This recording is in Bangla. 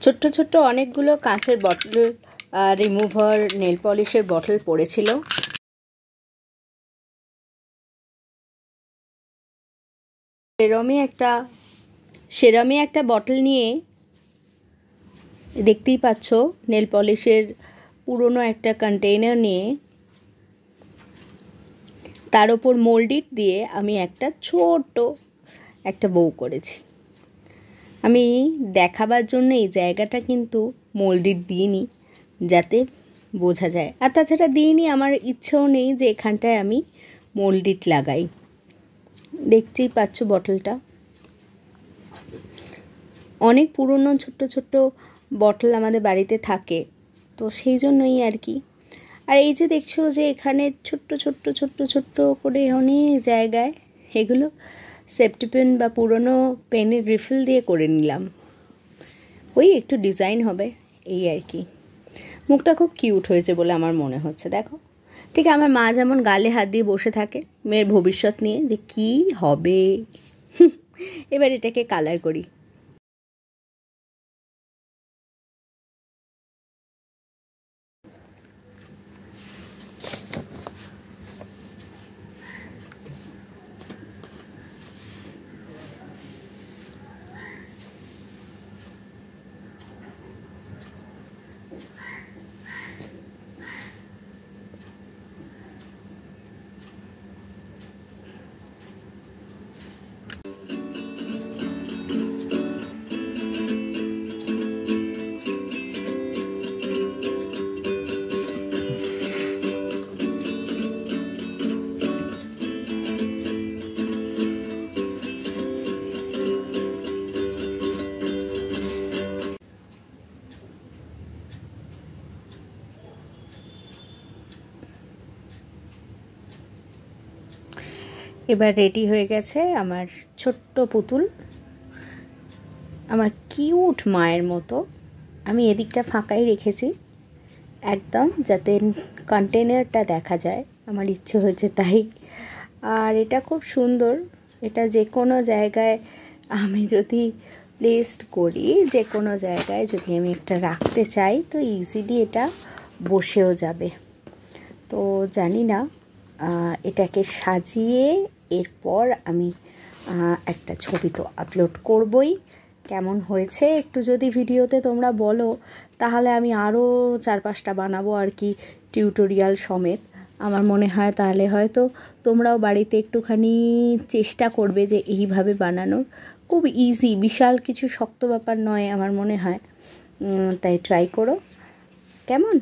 ছোট্ট ছোট্ট অনেকগুলো কাঁচের বটল রিমুভার নেল পলিশের বটল পড়েছিল। সেরমই একটা বটল নিয়ে দেখতেই পাচ্ছ নেল পলিশের পুরনো একটা কন্টেইনার নিয়ে তার ওপর মোল্ডিট দিয়ে আমি একটা ছোট একটা বউ করেছি। আমি দেখাবার জন্য এই জায়গাটা কিন্তু মোল্ডিট দিইনি, যাতে বোঝা যায়। আর তাছাড়া দিইনি, আমার ইচ্ছেও নেই যে এখানটায় আমি মোল্ডিট লাগাই। দেখতেই পাচ্ছ বটলটা অনেক পুরনো, ছোট্ট ছোট্ট বটল আমাদের বাড়িতে থাকে, তো সেই জন্যই আর কি। আর এই যে দেখছো যে এখানে ছোট্ট ছোট্ট ছোট্ট ছোট্ট করে অনেক জায়গায় এগুলো সেফটি পেন বা পুরনো পেনের রিফিল দিয়ে করে নিলাম, ওই একটু ডিজাইন হবে এই আর কি। মুখটা খুব কিউট হয়েছে বলে আমার মনে হচ্ছে। দেখো, ঠিক আমার মা যেমন গালে হাত দিয়ে বসে থাকে মেয়ের ভবিষ্যৎ নিয়ে যে কি হবে। এবার এটাকে কালার করি। এবার রেডি হয়ে গেছে আমার ছোট্ট পুতুল, আমার কিউট মায়ের মতো। আমি এদিকটা ফাঁকাই রেখেছি একদম, যাতে কন্টেনারটা দেখা যায়, আমার ইচ্ছে হয়েছে তাই। আর এটা খুব সুন্দর, এটা যে কোনো জায়গায় আমি যদি প্লেসড করি, যে কোনো জায়গায় যদি আমি একটা রাখতে চাই তো ইজিলি এটা বসেও যাবে। তো জানি না, এটাকে সাজিয়ে এরপর আমি একটা ছবি তো আপলোড করবই। কেমন হয়েছে একটু যদি ভিডিওতে তোমরা বলো, তাহলে আমি আরও 4-5টা বানাবো আর কি, টিউটোরিয়াল সমেত। আমার মনে হয় তাহলে হয়তো তোমরাও বাড়িতে একটুখানি চেষ্টা করবে যে এইভাবে বানানোর। খুব ইজি, বিশাল কিছু শক্ত ব্যাপার নয় আমার মনে হয়, তাই ট্রাই করো। কেমন?